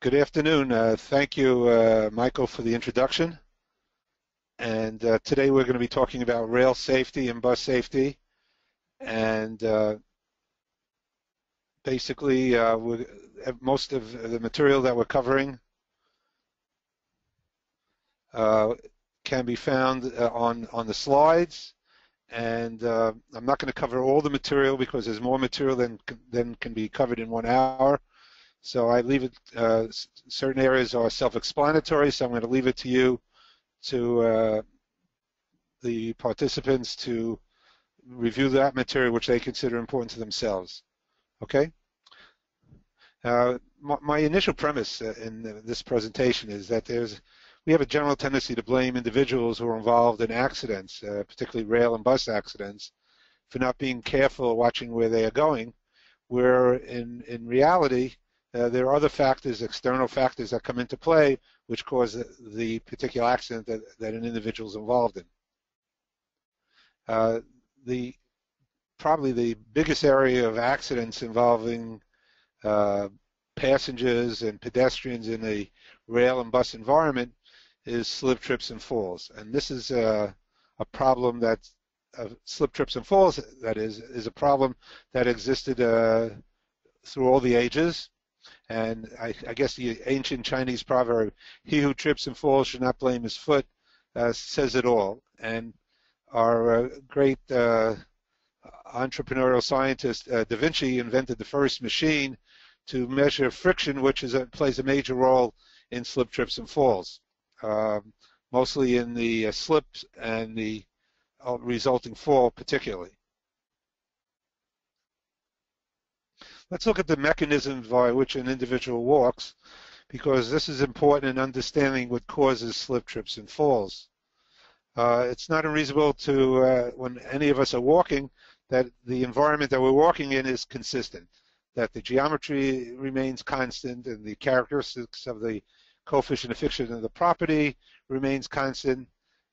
Good afternoon. Thank you, Michael, for the introduction. And today we're going to be talking about rail safety and bus safety. And basically, most of the material that we're covering can be found on the slides. And I'm not going to cover all the material because there's more material than can be covered in 1 hour. So I leave it, certain areas are self-explanatory, so I'm going to leave it to you, to the participants, to review that material which they consider important to themselves. Okay? My initial premise in this presentation is that we have a general tendency to blame individuals who are involved in accidents, particularly rail and bus accidents, for not being careful or watching where they are going, where in reality, there are other factors, external factors that come into play which cause the particular accident that an individual is involved in. Probably the biggest area of accidents involving passengers and pedestrians in a rail and bus environment is slip, trips, and falls. And this is a problem that slip, trips, and falls, that is a problem that existed through all the ages. And I guess the ancient Chinese proverb, "He who trips and falls should not blame his foot," says it all. And our great entrepreneurial scientist, Da Vinci, invented the first machine to measure friction, which plays a major role in slip, trips, and falls, mostly in the slips and the resulting fall particularly. Let's look at the mechanisms by which an individual walks, because this is important in understanding what causes slip, trips, and falls. It's not unreasonable to, when any of us are walking, that the environment that we're walking in is consistent, that the geometry remains constant and the characteristics of the coefficient of friction of the property remains constant,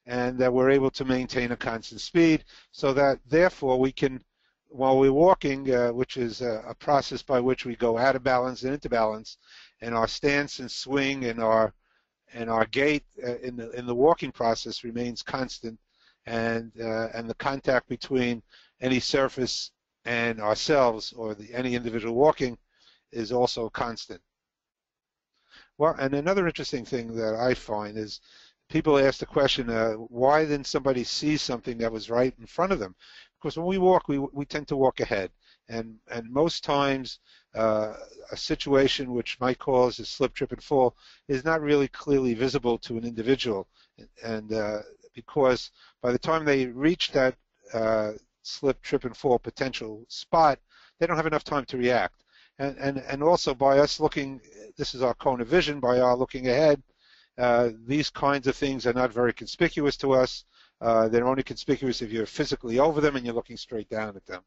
and that we're able to maintain a constant speed, so that therefore we can, while we're walking, which is a process by which we go out of balance and into balance, and our stance and swing and our gait in the walking process remains constant, and the contact between any surface and ourselves, or any individual walking, is also constant. Well, and another interesting thing that I find is people ask the question, why didn't somebody see something that was right in front of them? Because when we walk, we tend to walk ahead, and most times a situation which might cause a slip, trip, and fall is not really clearly visible to an individual, and because by the time they reach that slip, trip, and fall potential spot, they don't have enough time to react. And also by us looking, this is our cone of vision, by our looking ahead, these kinds of things are not very conspicuous to us. They're only conspicuous if you're physically over them and you're looking straight down at them.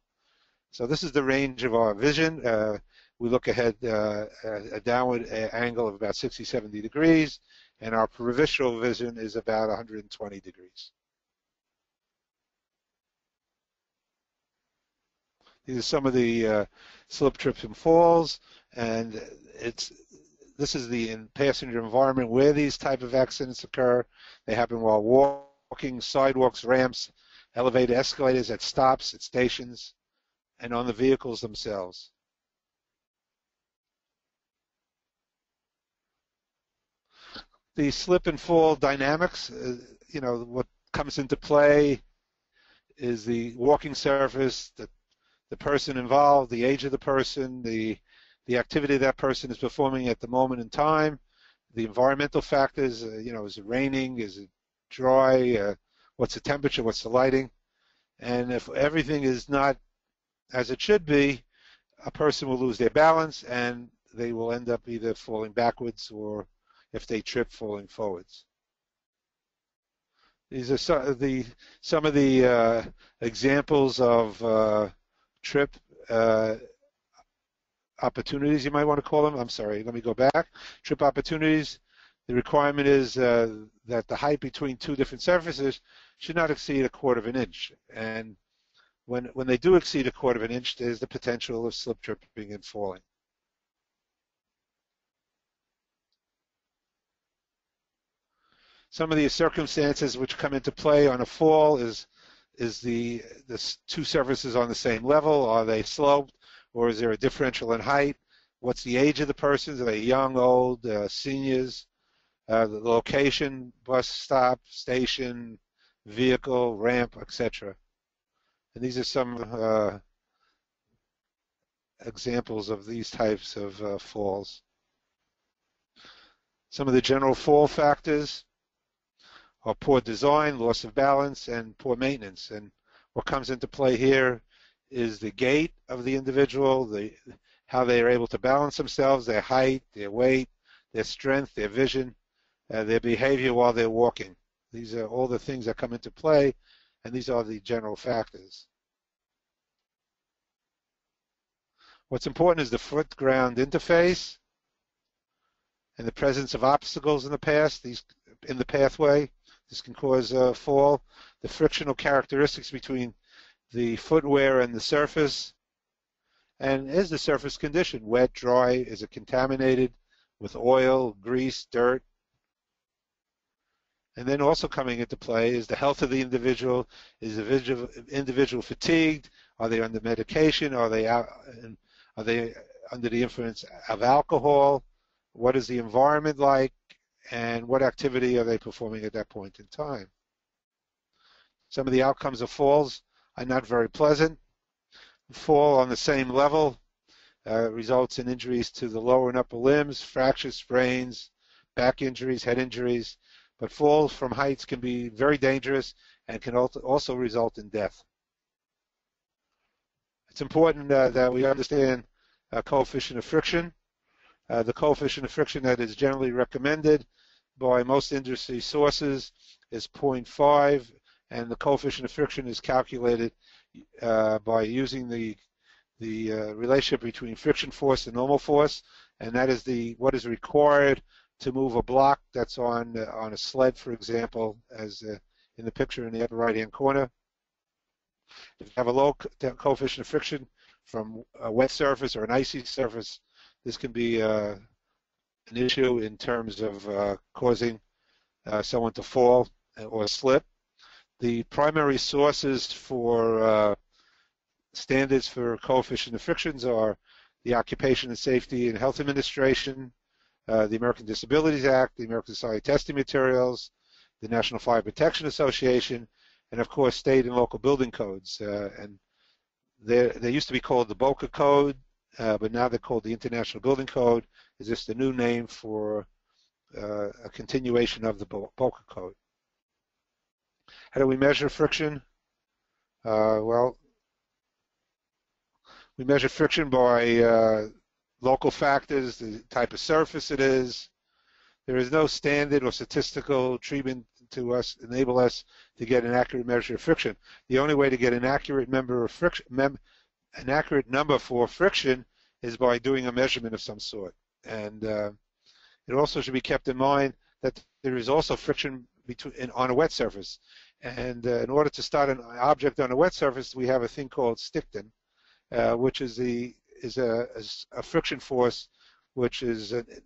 So this is the range of our vision. We look ahead at a downward angle of about 60, 70 degrees, and our peripheral vision is about 120 degrees. These are some of the slip, trips, and falls, and this is the passenger environment where these type of accidents occur. They happen while walking, sidewalks, ramps, elevated escalators, at stops, at stations, and on the vehicles themselves. The slip and fall dynamics, what comes into play is the walking surface, the person involved, the age of the person, the activity that person is performing at the moment in time, the environmental factors, is it raining, is it dry, what's the temperature, what's the lighting, and if everything is not as it should be, a person will lose their balance and they will end up either falling backwards, or if they trip, falling forwards. These are some of the examples of trip opportunities, you might want to call them. I'm sorry, let me go back. Trip opportunities. The requirement is that the height between two different surfaces should not exceed 1/4 of an inch. And when they do exceed 1/4 of an inch, there's the potential of slip, tripping, and falling. Some of the circumstances which come into play on a fall is the two surfaces on the same level? Are they sloped, or is there a differential in height? What's the age of the persons? Are they young, old, seniors? The location, bus stop, station, vehicle, ramp, etc. And these are some examples of these types of falls. Some of the general fall factors are poor design, loss of balance, and poor maintenance. And what comes into play here is the gait of the individual, how they are able to balance themselves, their height, their weight, their strength, their vision, their behavior while they're walking. These are all the things that come into play, and these are the general factors. What's important is the foot-ground interface and the presence of obstacles in the pathway. This can cause a fall. The frictional characteristics between the footwear and the surface. And is the surface condition wet, dry? Is it contaminated with oil, grease, dirt? And then also coming into play is the health of the individual. Is the individual fatigued? Are they under medication? Are they under the influence of alcohol? What is the environment like? And what activity are they performing at that point in time? Some of the outcomes of falls are not very pleasant. Fall on the same level results in injuries to the lower and upper limbs, fractures, sprains, back injuries, head injuries. But falls from heights can be very dangerous and can also result in death. It's important that we understand coefficient of friction. The coefficient of friction that is generally recommended by most industry sources is 0.5, and the coefficient of friction is calculated by using the relationship between friction force and normal force, and that is what is required to move a block that's on a sled, for example, as in the picture in the upper right-hand corner. If you have a low coefficient of friction from a wet surface or an icy surface, this can be an issue in terms of causing someone to fall or slip. The primary sources for standards for coefficient of frictions are the Occupation and Safety and Health Administration, the American Disabilities Act, the American Society of Testing Materials, the National Fire Protection Association, and of course state and local building codes. And they used to be called the BOCA Code, but now they're called the International Building Code. It's just a new name for a continuation of the BOCA Code. How do we measure friction? Well, we measure friction by local factors, the type of surface it is. There is no standard or statistical treatment to enable us to get an accurate measure of friction. The only way to get an accurate number of an accurate number for friction is by doing a measurement of some sort. And it also should be kept in mind that there is also friction on a wet surface. And in order to start an object on a wet surface, we have a thing called Stickton, which is a friction force which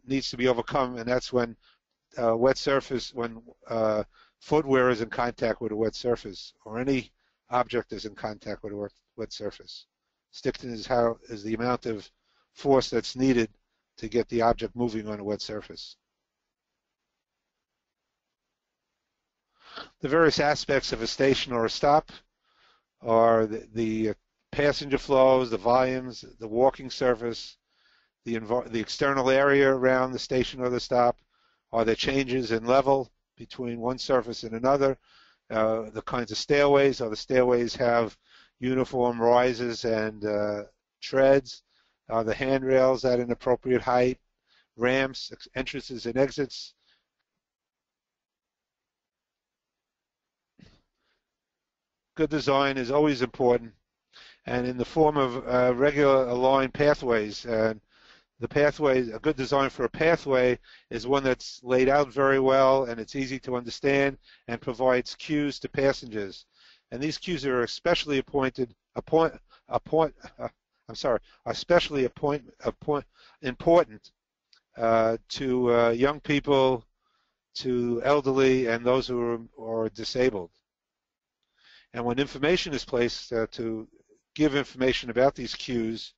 needs to be overcome, and that's when footwear is in contact with a wet surface, or any object is in contact with a wet surface. Stickton is the amount of force that's needed to get the object moving on a wet surface. The various aspects of a station or a stop are the passenger flows, the volumes, the walking surface, the external area around the station or the stop. Are there changes in level between one surface and another? The kinds of stairways. Are the stairways have uniform rises and treads? Are the handrails at an appropriate height? Ramps, entrances and exits. Good design is always important, and in the form of regular aligned pathways. The pathway, a good design for a pathway is one that's laid out very well and it's easy to understand and provides cues to passengers. And these cues are especially important to young people to elderly and those who are disabled. And when information is placed to give information about these cues,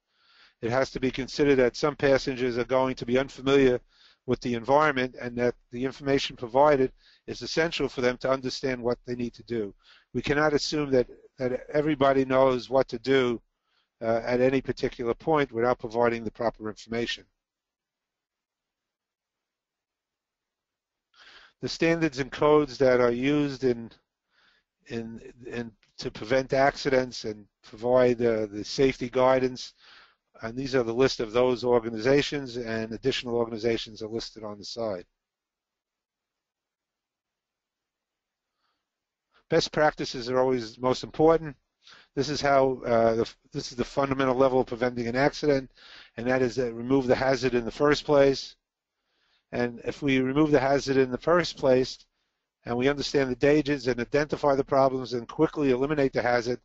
it has to be considered that some passengers are going to be unfamiliar with the environment and that the information provided is essential for them to understand what they need to do. We cannot assume that everybody knows what to do at any particular point without providing the proper information. The standards and codes that are used to prevent accidents and provide the safety guidance, and these are the list of those organizations, and additional organizations are listed on the side. Best practices are always most important. This is how this is the fundamental level of preventing an accident, and that is that remove the hazard in the first place. And if we remove the hazard in the first place, and we understand the dangers and identify the problems and quickly eliminate the hazard,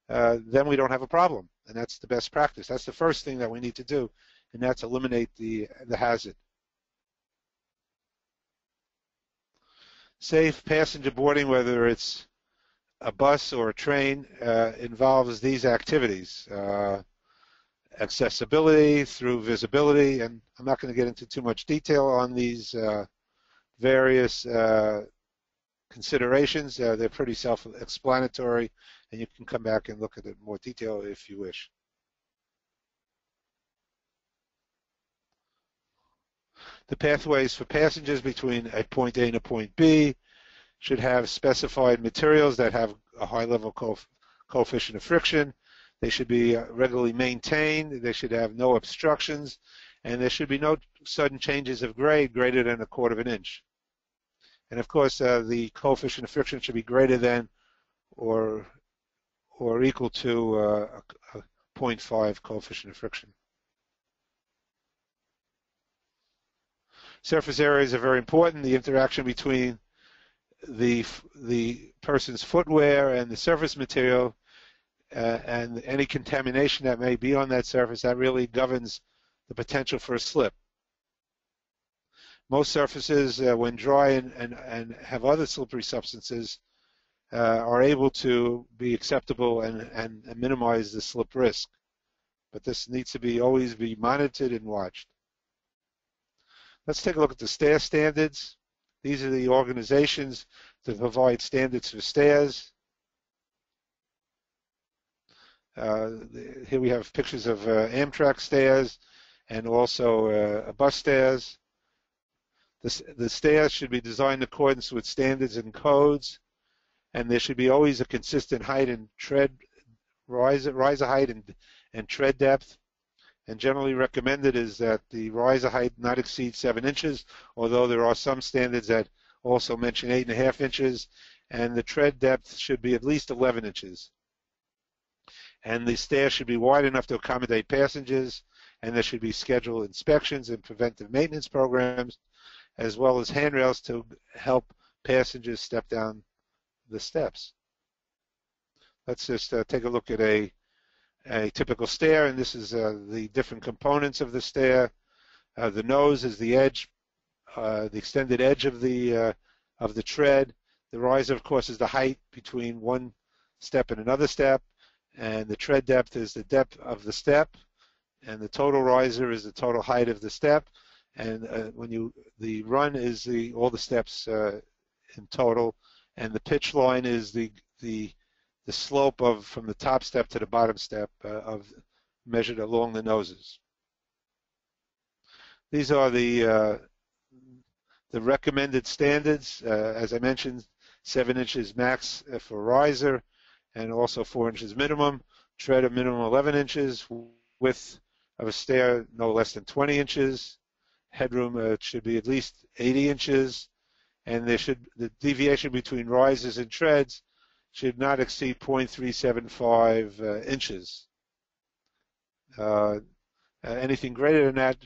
then we don't have a problem. And that's the best practice. That's the first thing that we need to do, and that's eliminate the hazard. Safe passenger boarding, whether it's a bus or a train, involves these activities. Accessibility through visibility, and I'm not going to get into too much detail on these various considerations. They're pretty self-explanatory, and you can come back and look at it in more detail if you wish. The pathways for passengers between a point A and a point B should have specified materials that have a high level coefficient of friction. They should be regularly maintained. They should have no obstructions, and there should be no sudden changes of grade greater than 1/4 of an inch. And of course, the coefficient of friction should be greater than or equal to a 0.5 coefficient of friction. Surface areas are very important. The interaction between the person's footwear and the surface material and any contamination that may be on that surface, that really governs the potential for a slip. Most surfaces, when dry and have other slippery substances, are able to be acceptable and minimize the slip risk. But this needs to always be monitored and watched. Let's take a look at the stair standards. These are the organizations that provide standards for stairs. Here we have pictures of Amtrak stairs and also bus stairs. The stairs should be designed in accordance with standards and codes, and there should be always a consistent height and riser height and tread depth. And generally recommended is that the riser height not exceed 7 inches, although there are some standards that also mention 8.5 inches, and the tread depth should be at least 11 inches. And the stairs should be wide enough to accommodate passengers, and there should be scheduled inspections and preventive maintenance programs, as well as handrails to help passengers step down the steps. Let's just take a look at a typical stair, and this is the different components of the stair. The nose is the edge, the extended edge of the tread. The riser, of course, is the height between one step and another step, and the tread depth is the depth of the step, and the total riser is the total height of the step, and the run is all the steps in total, and the pitch line is the slope from the top step to the bottom step measured along the noses. These are the recommended standards. As I mentioned, 7 inches max for riser, and also 4 inches minimum. Tread a minimum 11 inches. Width of a stair no less than 20 inches. Headroom should be at least 80 inches, and the deviation between risers and treads should not exceed 0.375 inches. Anything greater than that,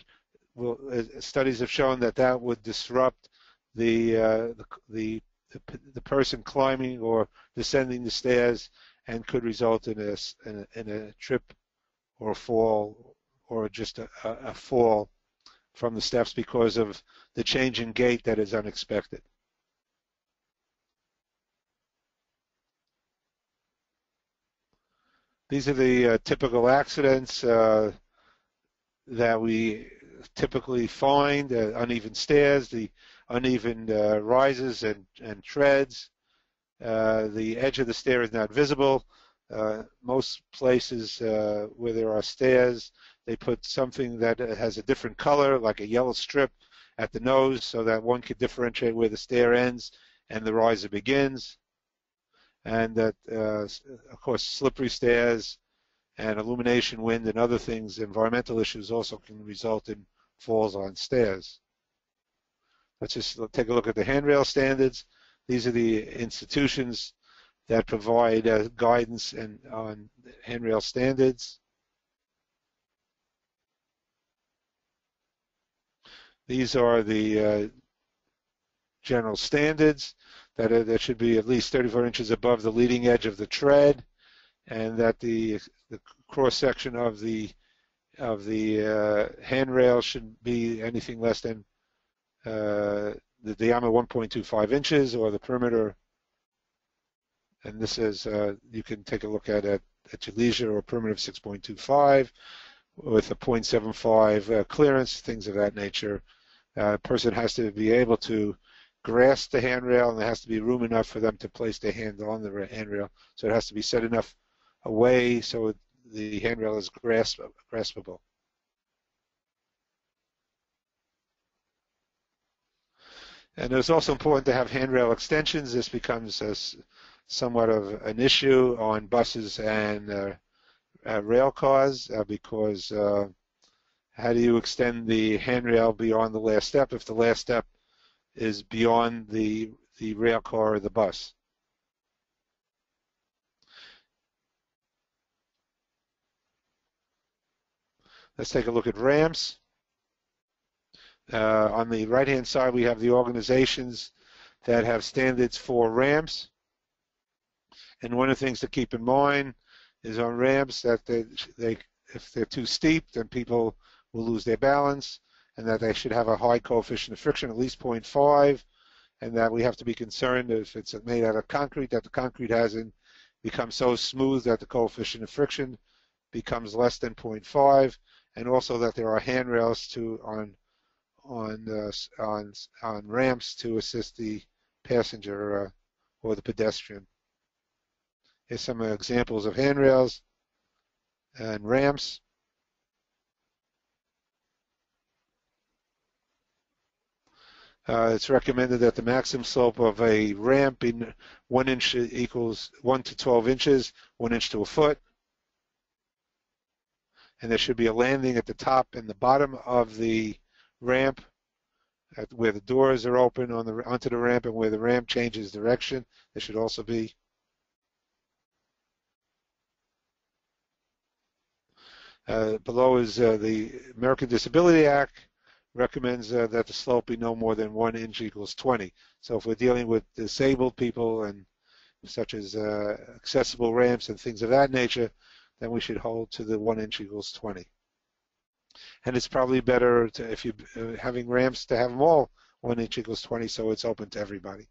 studies have shown that would disrupt the person climbing or descending the stairs and could result in a trip or a fall, or just a fall from the steps because of the change in gait that is unexpected. These are the typical accidents that we typically find: uneven stairs, the uneven rises and treads. The edge of the stair is not visible. Most places where there are stairs, they put something that has a different color, like a yellow strip at the nose, so that one can differentiate where the stair ends and the riser begins. And that, of course, slippery stairs and illumination, wind, and other things, environmental issues also can result in falls on stairs. Let's just take a look at the handrail standards. These are the institutions that provide guidance on handrail standards. These are the general standards that should be at least 34 inches above the leading edge of the tread, and that the cross section of the handrail should be anything less than the diameter 1.25 inches, or the perimeter. And this is you can take a look at your leisure, or perimeter of 6.25 with a 0.75 clearance, things of that nature. A person has to be able to grasp the handrail, and there has to be room enough for them to place their hand on the handrail. So it has to be set enough away so the handrail is graspable. And it's also important to have handrail extensions. This becomes somewhat of an issue on buses and rail cars because how do you extend the handrail beyond the last step if the last step is beyond the rail car or the bus? Let's take a look at ramps. On the right-hand side, we have the organizations that have standards for ramps. And one of the things to keep in mind is on ramps that if they're too steep, then people will lose their balance, and that they should have a high coefficient of friction, at least 0.5, and that we have to be concerned if it's made out of concrete, that the concrete hasn't become so smooth that the coefficient of friction becomes less than 0.5, and also that there are handrails on ramps to assist the passenger or the pedestrian. Here's some examples of handrails and ramps. It's recommended that the maximum slope of a ramp be 1 inch equals 1 to 12 inches, 1 inch to a foot. And there should be a landing at the top and the bottom of the ramp where the doors are open onto the ramp, and where the ramp changes direction. There should also be. Below is the American Disability Act recommends that the slope be no more than 1 inch equals 20. So if we're dealing with disabled people and such as accessible ramps and things of that nature, then we should hold to the 1 inch equals 20. And it's probably better to, if you're having ramps, to have them all 1 inch equals 20, so it's open to everybody.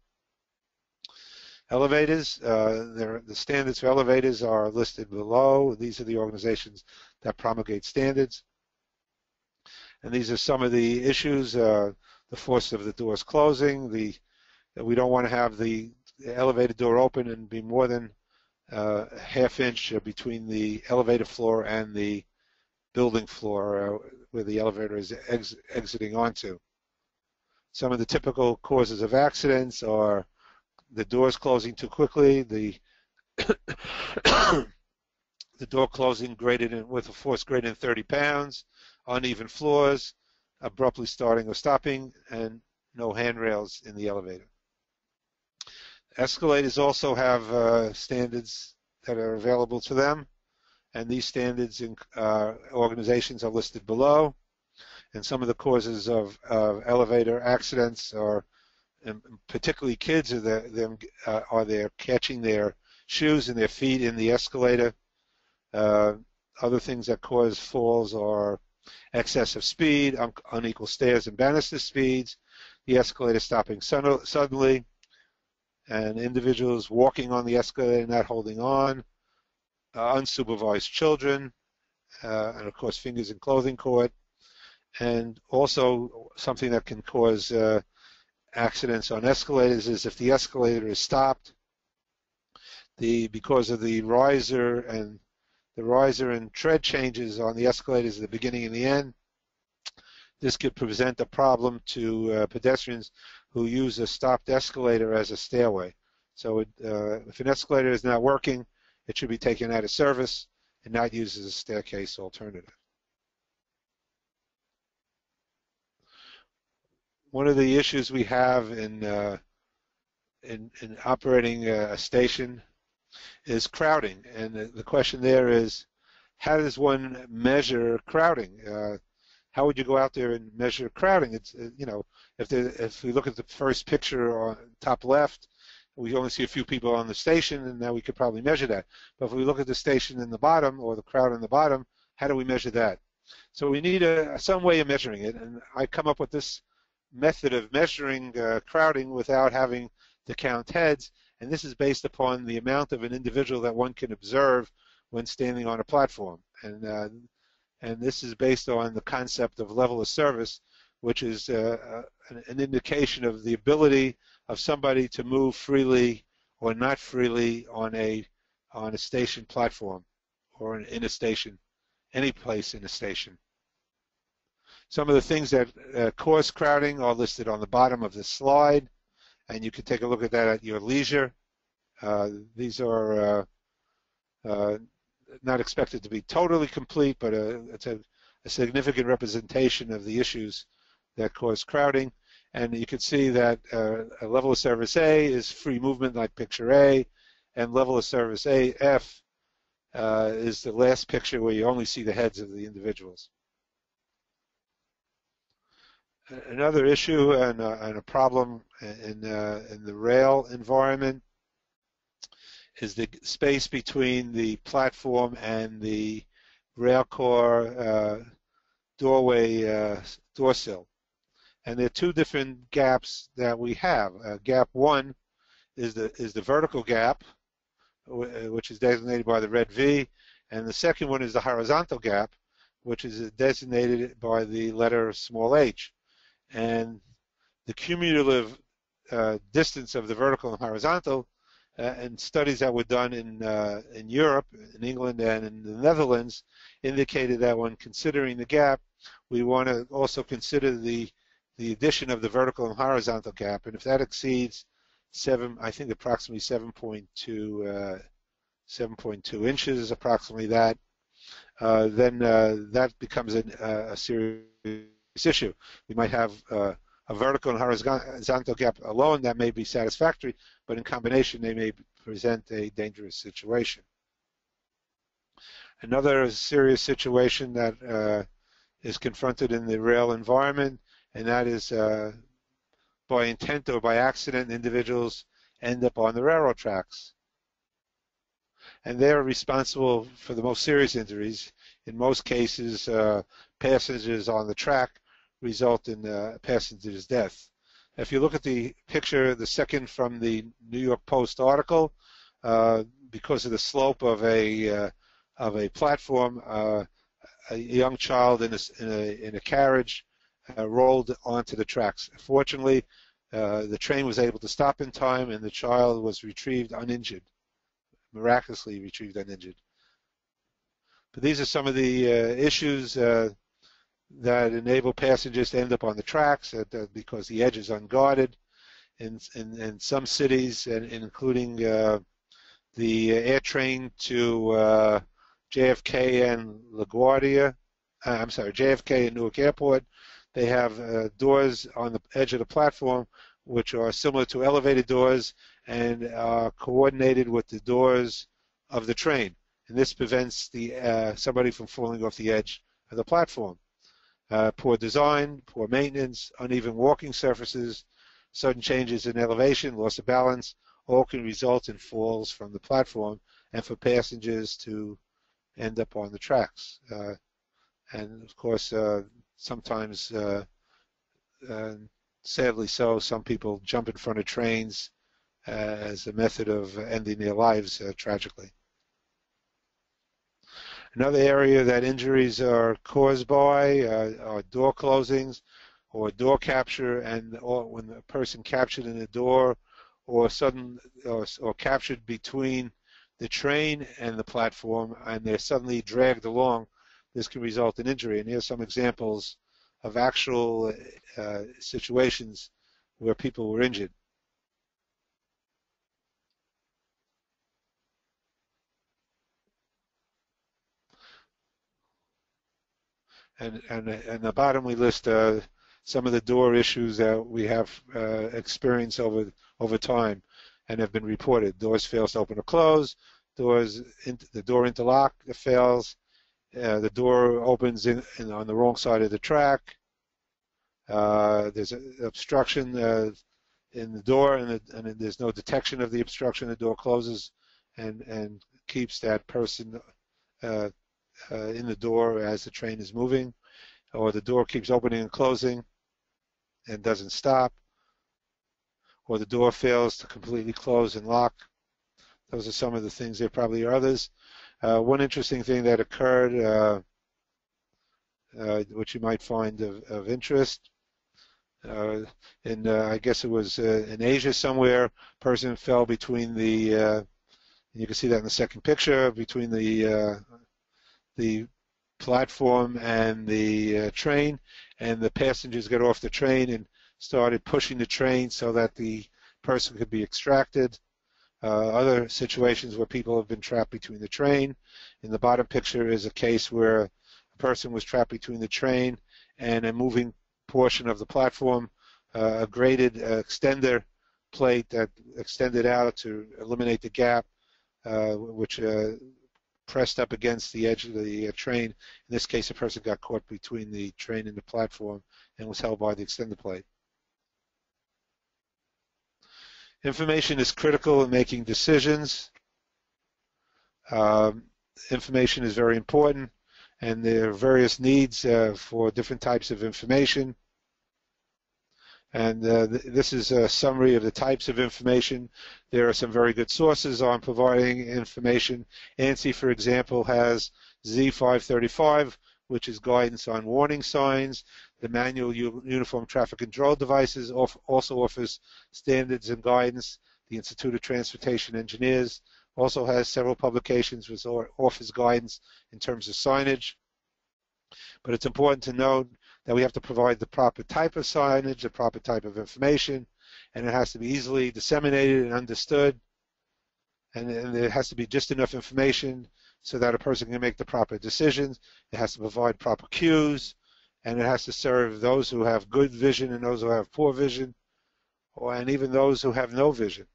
Elevators, the standards for elevators are listed below. These are the organizations that promulgate standards. And these are some of the issues, the force of the doors closing. We don't want to have the elevator door open and be more than ½ inch between the elevator floor and the building floor where the elevator is exiting onto. Some of the typical causes of accidents are the doors closing too quickly, the door closing with a force greater than 30 pounds, uneven floors, abruptly starting or stopping, and no handrails in the elevator. Escalators also have standards that are available to them, and these standards in organizations are listed below. And some of the causes of elevator accidents are, particularly kids, are they're catching their shoes and their feet in the escalator. Other things that cause falls are excessive speed, unequal stairs and banister speeds, the escalator stopping suddenly, and individuals walking on the escalator not holding on, unsupervised children, and of course fingers in clothing cord, and also something that can cause accidents on escalators is if the escalator is stopped, because of the riser and tread changes on the escalators at the beginning and the end, this could present a problem to pedestrians who use a stopped escalator as a stairway. So if an escalator is not working, it should be taken out of service and not used as a staircase alternative. One of the issues we have in operating a station is crowding, and the question there is, how does one measure crowding? How would you go out there and measure crowding? It's if we look at the first picture on top left, we only see a few people on the station, and now we could probably measure that. But if we look at the station in the bottom or the crowd in the bottom, how do we measure that? So we need some way of measuring it, and I come up with this method of measuring crowding without having to count heads, and this is based upon the amount of an individual that one can observe when standing on a platform. And this is based on the concept of level of service, which is an indication of the ability of somebody to move freely or not freely on a station platform or in a station, any place in a station. Some of the things that cause crowding are listed on the bottom of this slide, and you can take a look at that at your leisure. These are not expected to be totally complete, but it's a significant representation of the issues that cause crowding. And you can see that a level of service A is free movement like picture A, and level of service F is the last picture where you only see the heads of the individuals. Another issue and a problem in the rail environment is the space between the platform and the rail car doorway door sill. And there are two different gaps that we have. Gap one is the vertical gap, which is designated by the red V, and the second one is the horizontal gap, which is designated by the letter small h. And the cumulative distance of the vertical and horizontal, and studies that were done in Europe, in England, and in the Netherlands, indicated that when considering the gap, we want to also consider the addition of the vertical and horizontal gap, and if that exceeds approximately 7.2 inches, approximately that, then that becomes a serious issue. We might have a vertical and horizontal gap alone that may be satisfactory, but in combination they may present a dangerous situation. Another serious situation that is confronted in the rail environment, and that is by intent or by accident, individuals end up on the railroad tracks. And they're responsible for the most serious injuries. In most cases, passengers on the track result in the passenger's death. If you look at the picture, the second from the New York Post article, because of the slope of a platform, a young child in a carriage rolled onto the tracks. Fortunately, the train was able to stop in time, and the child was retrieved uninjured, miraculously retrieved uninjured. But these are some of the issues that enable passengers to end up on the tracks because the edge is unguarded. In some cities, and including the air train to JFK and LaGuardia, JFK and Newark Airport, they have doors on the edge of the platform which are similar to elevated doors and are coordinated with the doors of the train. And this prevents somebody from falling off the edge of the platform. Poor design, poor maintenance, uneven walking surfaces, sudden changes in elevation, loss of balance, all can result in falls from the platform and for passengers to end up on the tracks. And of course, sometimes, sadly so, some people jump in front of trains as a method of ending their lives tragically. Another area that injuries are caused by are door closings or door capture, or when a person captured in a door or captured between the train and the platform, and they're suddenly dragged along, this can result in injury. And here's some examples of actual situations where people were injured. And at the bottom we list some of the door issues that we have experienced over time and have been reported. Doors fails to open or close. The door interlock fails. The door opens on the wrong side of the track. There's an obstruction in the door, and there's no detection of the obstruction. The door closes and keeps that person in the door as the train is moving, or the door keeps opening and closing and doesn't stop, or the door fails to completely close and lock. Those are some of the things. There probably are others. One interesting thing that occurred, which you might find of interest, I guess it was in Asia somewhere, a person fell between you can see that in the second picture, between the platform and the train, and the passengers got off the train and started pushing the train so that the person could be extracted. Other situations where people have been trapped between the train. In the bottom picture is a case where a person was trapped between the train and a moving portion of the platform, a graded extender plate that extended out to eliminate the gap, which pressed up against the edge of the train. In this case, a person got caught between the train and the platform and was held by the extender plate. Information is critical in making decisions. Information is very important, and there are various needs for different types of information. And this is a summary of the types of information. There are some very good sources on providing information. ANSI, for example, has Z535, which is guidance on warning signs. The Manual Uniform Traffic Control Devices also offers standards and guidance. The Institute of Transportation Engineers also has several publications which offers guidance in terms of signage. But it's important to note that we have to provide the proper type of signage, the proper type of information, and it has to be easily disseminated and understood, and there has to be just enough information so that a person can make the proper decisions. It has to provide proper cues, and it has to serve those who have good vision and those who have poor vision, and even those who have no vision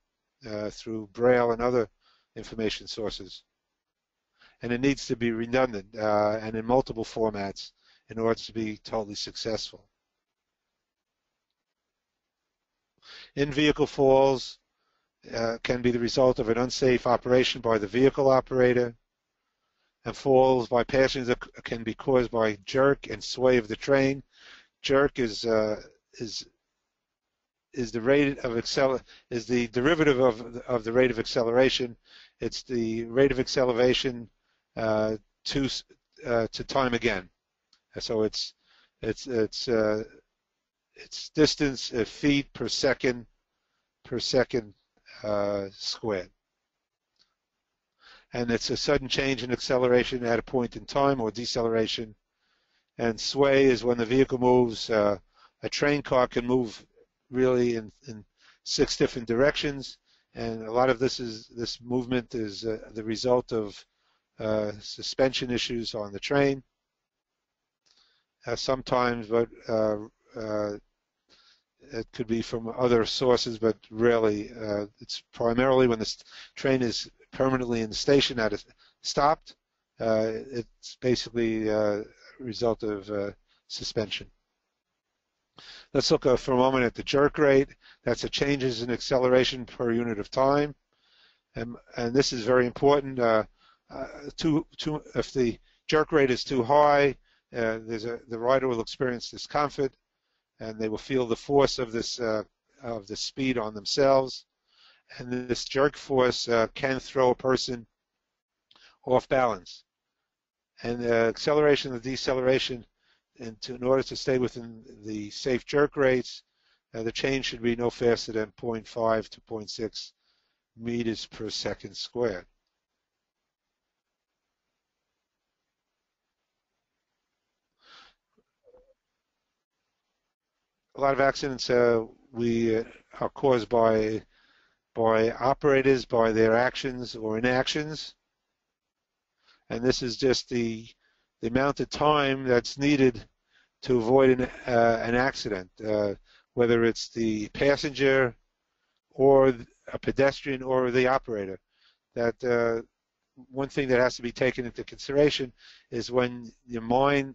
through Braille and other information sources. And it needs to be redundant and in multiple formats in order to be totally successful. In-vehicle falls can be the result of an unsafe operation by the vehicle operator, and falls by passengers can be caused by jerk and sway of the train. Jerk is the rate of is the derivative of the rate of acceleration. It's the rate of acceleration to time again. So it's distance feet per second squared. And it's a sudden change in acceleration at a point in time, or deceleration. And sway is when the vehicle moves. A train car can move really in 6 different directions, and a lot of this movement is the result of suspension issues on the train. Sometimes, but it could be from other sources, but rarely. It's primarily when the train is permanently in the station stopped. It's basically a result of suspension. Let's look for a moment at the jerk rate. That's the changes in acceleration per unit of time, and this is very important. If the jerk rate is too high, the rider will experience discomfort, and they will feel the force of the speed on themselves. And this jerk force can throw a person off balance. And acceleration and deceleration, in order to stay within the safe jerk rates, the change should be no faster than 0.5 to 0.6 meters per second squared. A lot of accidents are caused by operators, by their actions or inactions, and this is just the amount of time that's needed to avoid an accident, whether it's the passenger or a pedestrian or the operator. That one thing that has to be taken into consideration is when your mind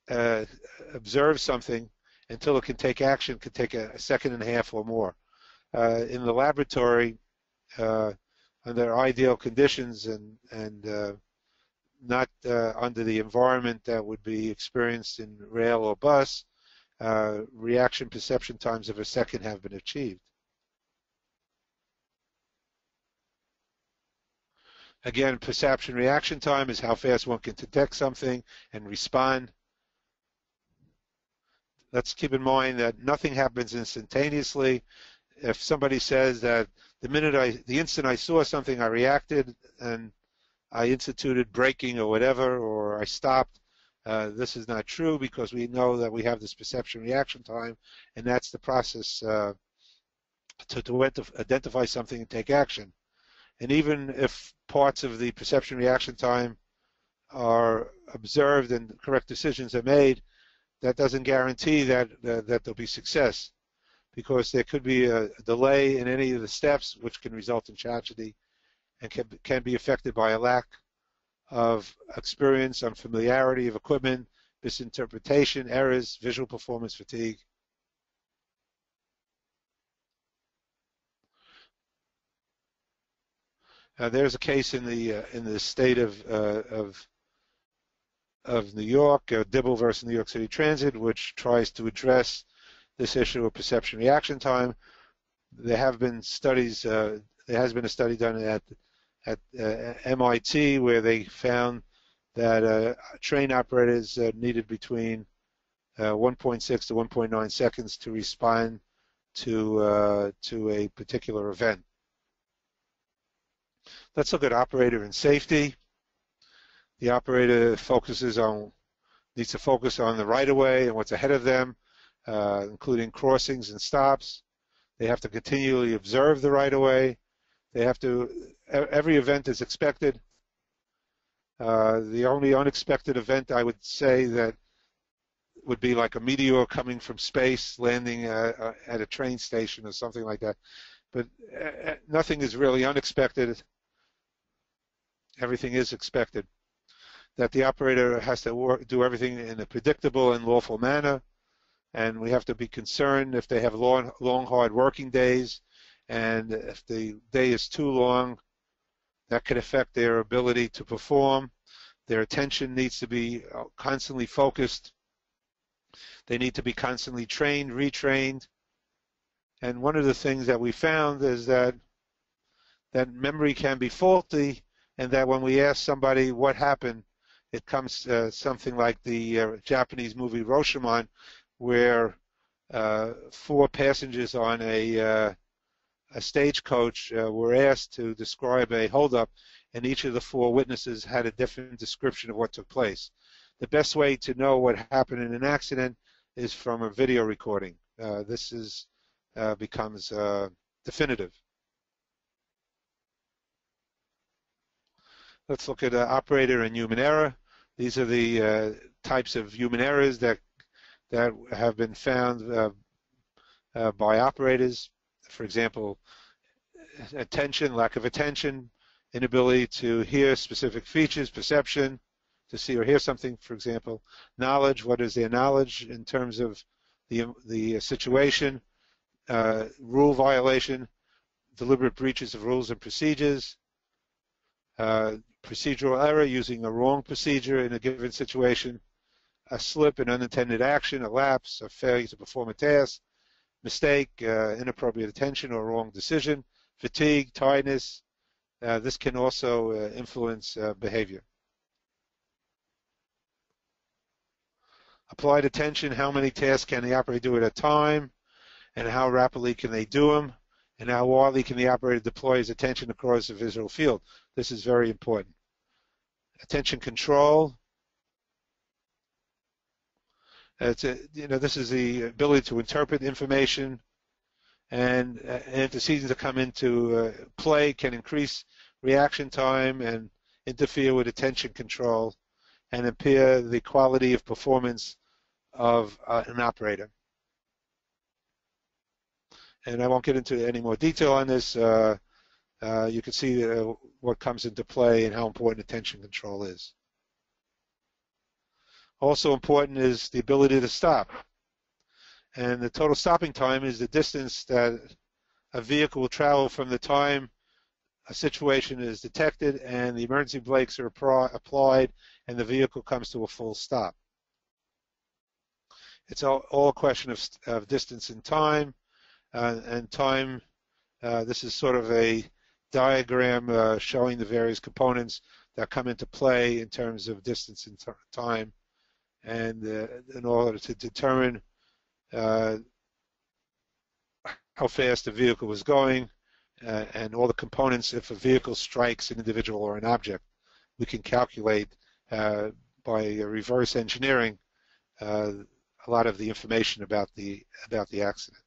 observes something, until it can take action, could take a second and a half or more. In the laboratory, under ideal conditions and not under the environment that would be experienced in rail or bus, reaction perception times of a second have been achieved. Again, perception reaction time is how fast one can detect something and respond. Let's keep in mind that nothing happens instantaneously. If somebody says that the instant I saw something, I reacted and I instituted braking or whatever, or I stopped, this is not true, because we know that we have this perception reaction time, and that's the process to identify something and take action. And even if parts of the perception reaction time are observed and correct decisions are made, that doesn't guarantee that there'll be success, because there could be a delay in any of the steps, which can result in tragedy and can be affected by a lack of experience, unfamiliarity of equipment, misinterpretation, errors, visual performance fatigue. There's a case in the state of New York, Dibble versus New York City Transit, which tries to address this issue of perception reaction time. There have been studies. There has been a study done at MIT where they found that train operators needed between 1.6 to 1.9 seconds to respond to a particular event. Let's look at operator and safety. The operator needs to focus on the right-of-way and what's ahead of them, including crossings and stops. They have to continually observe the right-of-way. Every event is expected. The only unexpected event I would say that would be like a meteor coming from space, landing at a train station or something like that. But nothing is really unexpected. Everything is expected. That the operator has to do everything in a predictable and lawful manner, and we have to be concerned if they have long, hard working days, and if the day is too long, that could affect their ability to perform. Their attention needs to be constantly focused. They need to be constantly trained, retrained. And one of the things that we found is that memory can be faulty, and that when we ask somebody what happened, it comes something like the Japanese movie Rashomon, where 4 passengers on a stagecoach were asked to describe a holdup, and each of the 4 witnesses had a different description of what took place. The best way to know what happened in an accident is from a video recording. This becomes definitive. Let's look at operator and human error. These are the types of human errors that have been found by operators. For example, attention, lack of attention, inability to hear specific features, perception, to see or hear something, for example. Knowledge, what is their knowledge in terms of the situation, rule violation, deliberate breaches of rules and procedures, procedural error, using a wrong procedure in a given situation, a slip, an unintended action, a lapse, a failure to perform a task, mistake, inappropriate attention or wrong decision, fatigue, tiredness. This can also influence behavior. Applied attention, how many tasks can the operator do at a time, and how rapidly can they do them, and how widely can the operator deploy his attention across the visual field. This is very important. Attention control. This is the ability to interpret information, and antecedents that come into play can increase reaction time and interfere with attention control and impair the quality of performance of an operator. And I won't get into any more detail on this. You can see what comes into play and how important attention control is. Also important is the ability to stop. And the total stopping time is the distance that a vehicle will travel from the time a situation is detected and the emergency brakes are applied and the vehicle comes to a full stop. It's all a question of distance and time. And time, this is sort of a diagram showing the various components that come into play in terms of distance and time, and in order to determine how fast the vehicle was going, and all the components. If a vehicle strikes an individual or an object, we can calculate by reverse engineering a lot of the information about the accident.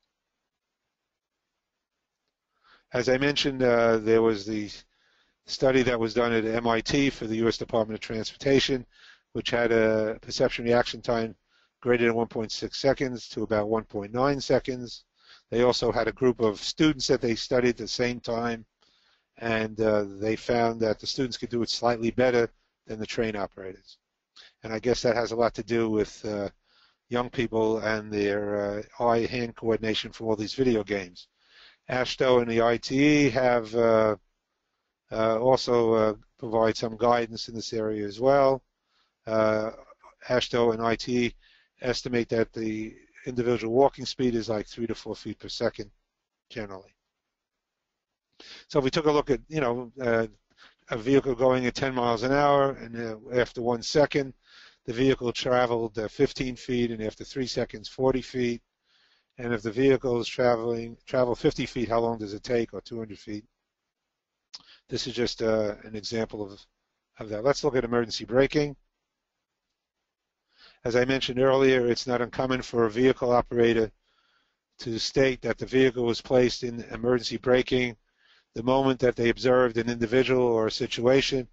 As I mentioned, there was the study that was done at MIT for the U.S. Department of Transportation, which had a perception reaction time greater than 1.6 seconds to about 1.9 seconds. They also had a group of students that they studied at the same time, and they found that the students could do it slightly better than the train operators. And I guess that has a lot to do with young people and their eye-hand coordination for all these video games. AASHTO and the ITE have also provide some guidance in this area as well. AASHTO and ITE estimate that the individual walking speed is like 3 to 4 feet per second generally. So if we took a look at, a vehicle going at 10 miles an hour, and after 1 second, the vehicle traveled 15 feet, and after 3 seconds, 40 feet. And if the vehicle is travel 50 feet, how long does it take, or 200 feet? This is just an example of that. Let's look at emergency braking. As I mentioned earlier, it's not uncommon for a vehicle operator to state that the vehicle was placed in emergency braking the moment that they observed an individual or a situation.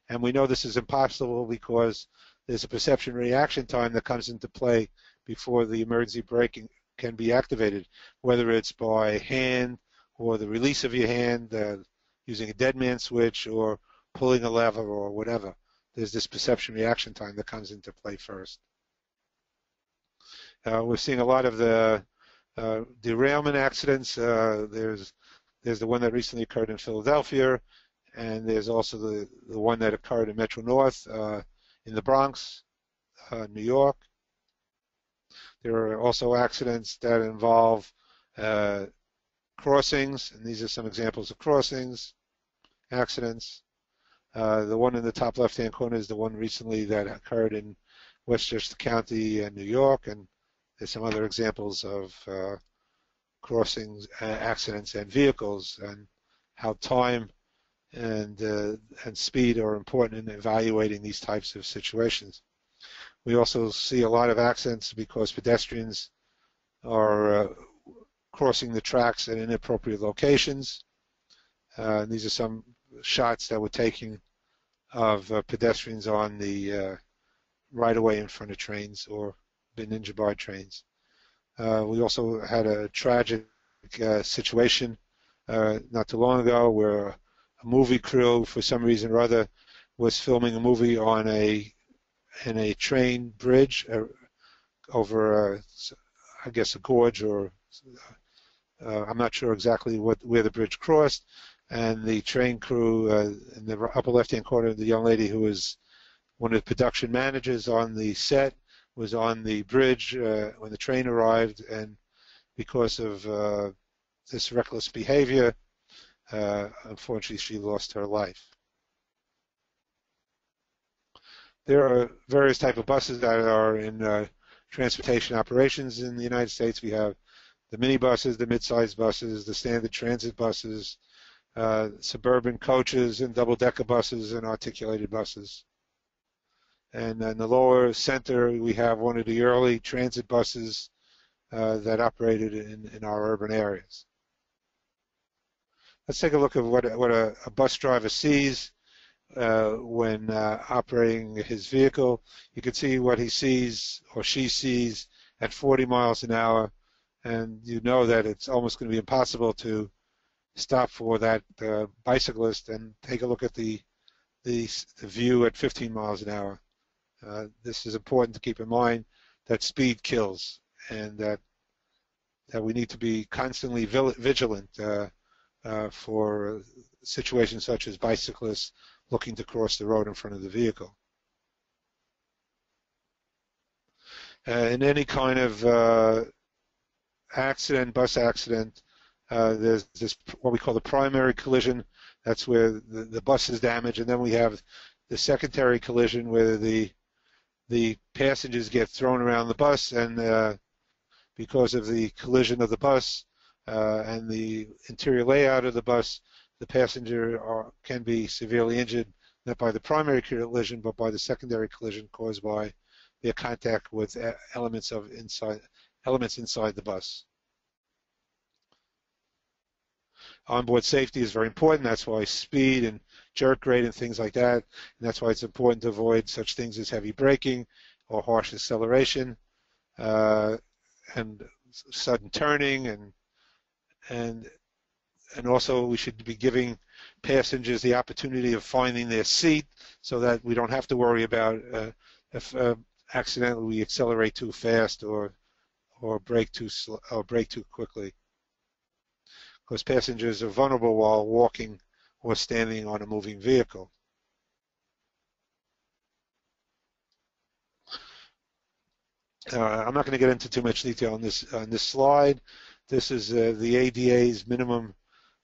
And we know this is impossible because there's a perception reaction time that comes into play before the emergency braking can be activated, whether it's by hand or the release of your hand using a dead man switch or pulling a lever or whatever. There's this perception reaction time that comes into play first. We're seeing a lot of the derailment accidents. There's the one that recently occurred in Philadelphia, and there's also the one that occurred in Metro North in the Bronx, New York. There are also accidents that involve crossings, and these are some examples of crossings, accidents. The one in the top left-hand corner is the one recently that occurred in Westchester County and New York, and there's some other examples of crossings, accidents, and vehicles, and how time and speed are important in evaluating these types of situations. We also see a lot of accidents because pedestrians are crossing the tracks at inappropriate locations. These are some shots that were taken of pedestrians on the right-of-way in front of trains or been injured by trains. We also had a tragic situation not too long ago where a movie crew, for some reason or other, was filming a movie on in a train bridge over, I guess, a gorge, or I'm not sure exactly where the bridge crossed. And the train crew, in the upper left-hand corner, the young lady who was one of the production managers on the set, was on the bridge when the train arrived, and because of this reckless behavior, unfortunately, she lost her life. There are various types of buses that are in transportation operations in the United States. We have the minibuses, the mid-sized buses, the standard transit buses, suburban coaches, and double-decker buses, and articulated buses. And in the lower center, we have one of the early transit buses that operated in our urban areas. Let's take a look at what a bus driver sees when operating his vehicle. You can see what he sees or she sees at 40 miles an hour, and you know that it's almost going to be impossible to stop for that bicyclist and take a look at the view at 15 miles an hour. This is important to keep in mind, that speed kills, and that we need to be constantly vigilant for situations such as bicyclists looking to cross the road in front of the vehicle. In any kind of accident, bus accident, there's this what we call the primary collision. That's where the bus is damaged, and then we have the secondary collision where the passengers get thrown around the bus, and because of the collision of the bus and the interior layout of the bus, the passenger can be severely injured, not by the primary collision, but by the secondary collision caused by their contact with elements inside the bus. Onboard safety is very important. That's why speed and jerk rate and things like that, and that's why it's important to avoid such things as heavy braking or harsh acceleration and sudden turning, and also we should be giving passengers the opportunity of finding their seat so that we don't have to worry about if accidentally we accelerate too fast or brake too slow or brake too quickly, because passengers are vulnerable while walking or standing on a moving vehicle. I'm not going to get into too much detail on this slide. This is the ADA's minimum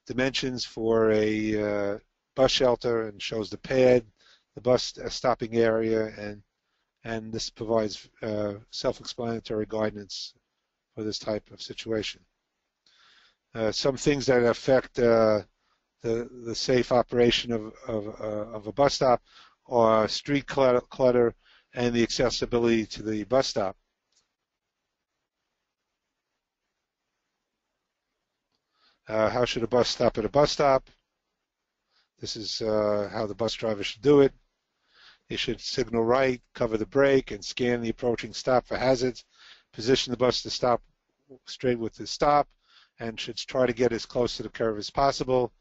dimensions for a bus shelter, and shows the pad, the bus stopping area, and this provides self-explanatory guidance for this type of situation. Some things that affect the safe operation of a bus stop are street clutter and the accessibility to the bus stop. How should a bus stop at a bus stop? This is how the bus driver should do it. He should signal right, cover the brake, and scan the approaching stop for hazards. Position the bus to stop straight with the stop, and should try to get as close to the curve as possible.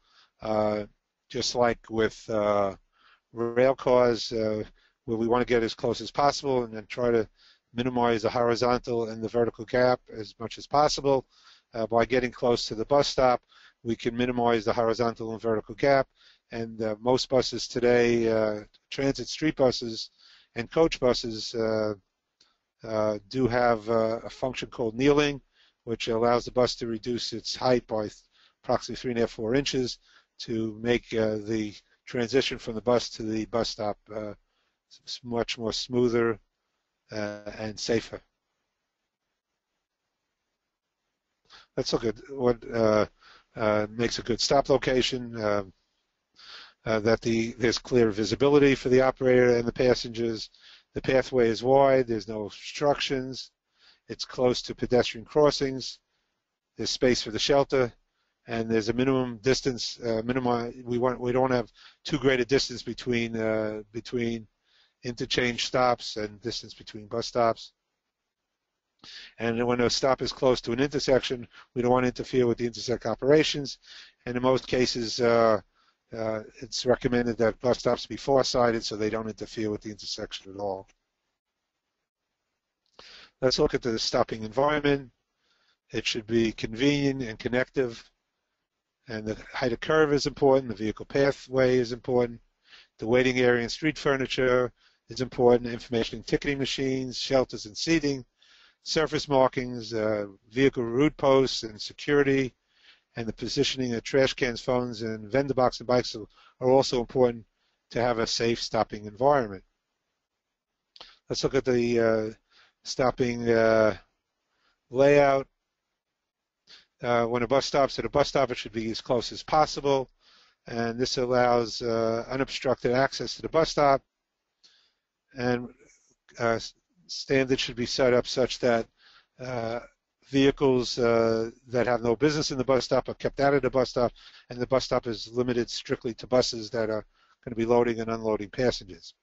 Just like with rail cars, where we want to get as close as possible and then try to minimize the horizontal and the vertical gap as much as possible. By getting close to the bus stop, we can minimize the horizontal and vertical gap. And most buses today, transit street buses and coach buses, do have a function called kneeling, which allows the bus to reduce its height by approximately 3.5 to 4 inches to make the transition from the bus to the bus stop much more smoother and safer. Let's look at what makes a good stop location. There's clear visibility for the operator and the passengers. The pathway is wide. There's no obstructions. It's close to pedestrian crossings. There's space for the shelter, and there's a minimum distance. We don't have too great a distance between interchange stops and distance between bus stops. And when a stop is close to an intersection, we don't want to interfere with the intersect operations. And in most cases, it's recommended that bus stops be far-sighted so they don't interfere with the intersection at all. Let's look at the stopping environment. It should be convenient and connective. And the height of curve is important. The vehicle pathway is important. The waiting area and street furniture is important. Information in ticketing machines, shelters and seating, surface markings, vehicle route posts and security, and the positioning of trash cans, phones, and vendor box and bikes are also important to have a safe stopping environment. Let's look at the stopping layout. When a bus stops at a bus stop, it should be as close as possible, and this allows unobstructed access to the bus stop, and standards should be set up such that vehicles that have no business in the bus stop are kept out of the bus stop, and the bus stop is limited strictly to buses that are going to be loading and unloading passengers.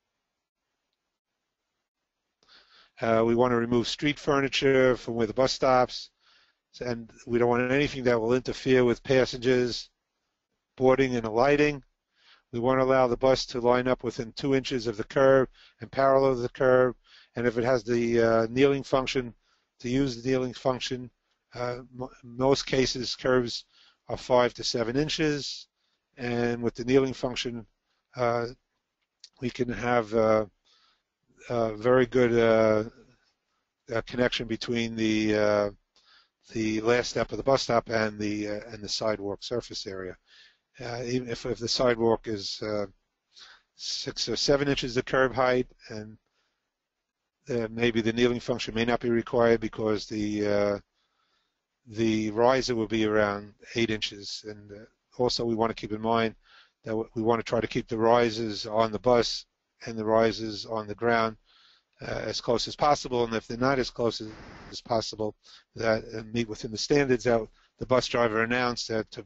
We want to remove street furniture from where the bus stops, and we don't want anything that will interfere with passengers boarding and alighting. We want to allow the bus to line up within 2 inches of the curb and parallel to the curb, and if it has the kneeling function, to use the kneeling function. In most cases, curbs are 5 to 7 inches, and with the kneeling function, we can have a very good connection between the last step of the bus stop and the sidewalk surface area. Even if the sidewalk is 6 or 7 inches of curb height, and maybe the kneeling function may not be required because the riser will be around 8 inches. And also we want to keep in mind that we want to try to keep the risers on the bus and the risers on the ground as close as possible, and if they're not as close as possible, that meet within the standards that the bus driver announced that to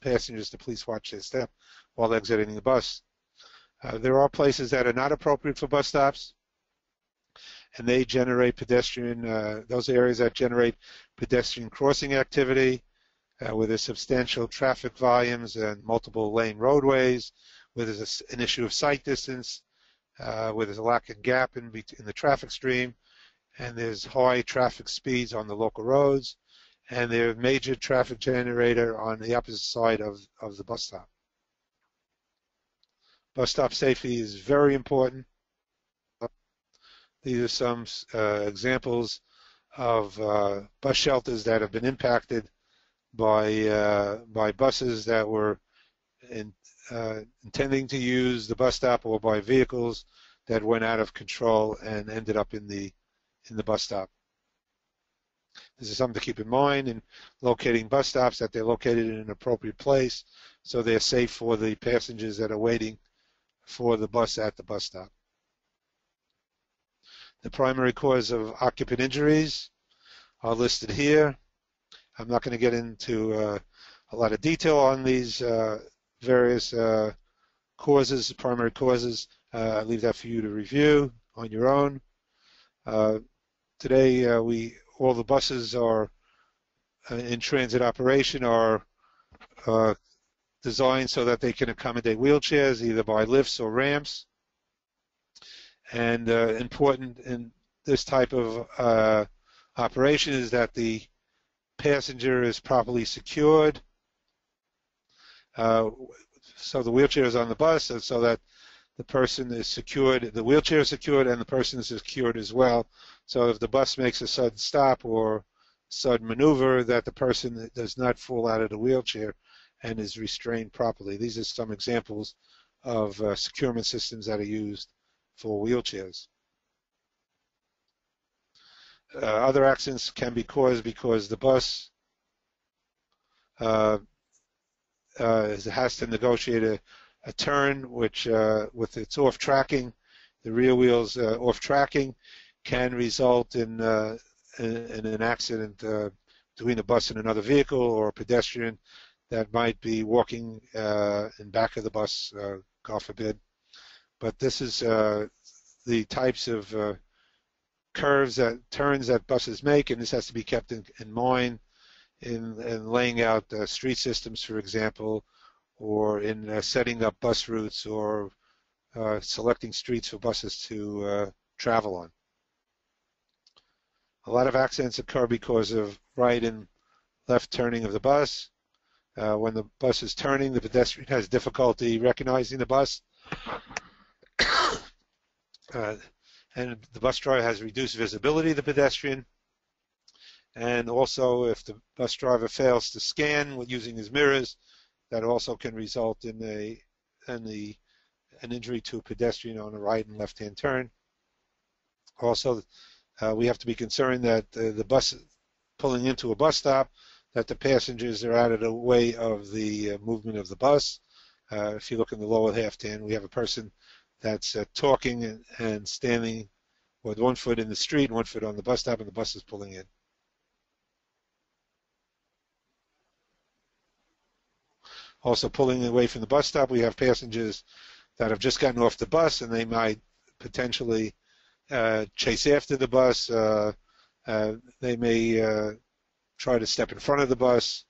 passengers to please watch their step while exiting the bus. There are places that are not appropriate for bus stops, and they generate pedestrian, those areas that generate pedestrian crossing activity, where there's substantial traffic volumes and multiple lane roadways, where there's an issue of sight distance, where there's a lack of gap in the traffic stream, and there's high traffic speeds on the local roads, and there's a major traffic generator on the opposite side of the bus stop. Bus stop safety is very important. These are some examples of bus shelters that have been impacted by buses that were intending to use the bus stop, or by vehicles that went out of control and ended up in the bus stop. This is something to keep in mind in locating bus stops, that they're located in an appropriate place so they're safe for the passengers that are waiting for the bus at the bus stop. The primary cause of occupant injuries are listed here. I'm not going to get into a lot of detail on these various causes, primary causes. I leave that for you to review on your own. Today, all the buses are in transit operation are designed so that they can accommodate wheelchairs, either by lifts or ramps. And important in this type of operation is that the passenger is properly secured. So the wheelchair is on the bus, and so that the person is secured, the wheelchair is secured, and the person is secured as well. So if the bus makes a sudden stop or sudden maneuver, that the person does not fall out of the wheelchair and is restrained properly. These are some examples of securement systems that are used for wheelchairs. Other accidents can be caused because the bus has to negotiate a turn, which with its off tracking, the rear wheels off tracking, can result in an accident between a bus and another vehicle, or a pedestrian that might be walking in back of the bus, God forbid. But this is the types of turns that buses make, and this has to be kept in mind in laying out street systems, for example, or in setting up bus routes, or selecting streets for buses to travel on. A lot of accidents occur because of right and left turning of the bus. When the bus is turning, the pedestrian has difficulty recognizing the bus. and the bus driver has reduced visibility of the pedestrian. And also, if the bus driver fails to scan using his mirrors, that also can result in an injury to a pedestrian on a right and left-hand turn. Also, we have to be concerned that the bus pulling into a bus stop, that the passengers are out of the way of the movement of the bus. If you look in the lower left-hand, we have a person that's talking and standing with one foot in the street and one foot on the bus stop, and the bus is pulling in. Also pulling away from the bus stop, we have passengers that have just gotten off the bus, and they might potentially chase after the bus. They may try to step in front of the bus.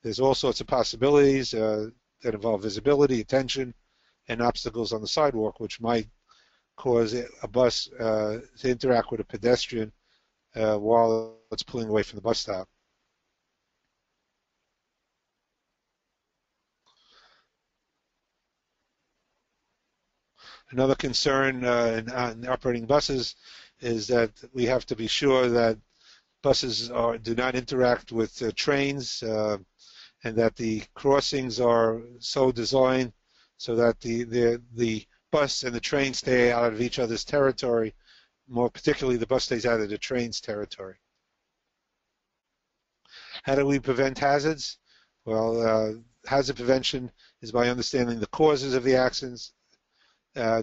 There's all sorts of possibilities that involve visibility, attention, and obstacles on the sidewalk, which might cause a bus to interact with a pedestrian while it's pulling away from the bus stop. Another concern in operating buses is that we have to be sure that buses do not interact with trains, and that the crossings are so designed so that the bus and the train stay out of each other's territory. More particularly, the bus stays out of the train's territory. How do we prevent hazards? Well, hazard prevention is by understanding the causes of the accidents,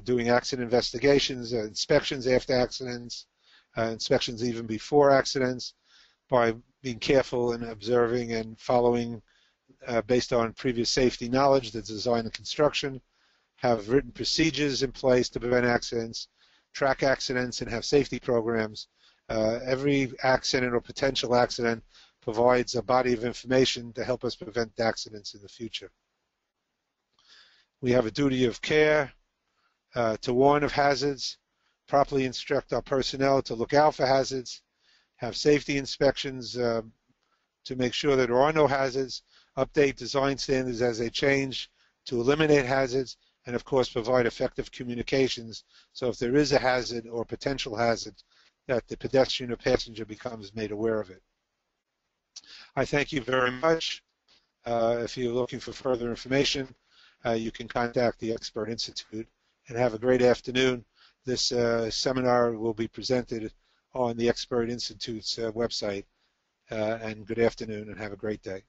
doing accident investigations, inspections after accidents, inspections even before accidents, by being careful and observing and following based on previous safety knowledge, the design and construction, have written procedures in place to prevent accidents, track accidents, and have safety programs. Every accident or potential accident provides a body of information to help us prevent accidents in the future. We have a duty of care to warn of hazards, properly instruct our personnel to look out for hazards, have safety inspections to make sure that there are no hazards, update design standards as they change to eliminate hazards, and of course provide effective communications so if there is a hazard or potential hazard that the pedestrian or passenger becomes made aware of it. I thank you very much. If you're looking for further information, you can contact the Expert Institute, and have a great afternoon. This seminar will be presented on the Expert Institute's website. And good afternoon, and have a great day.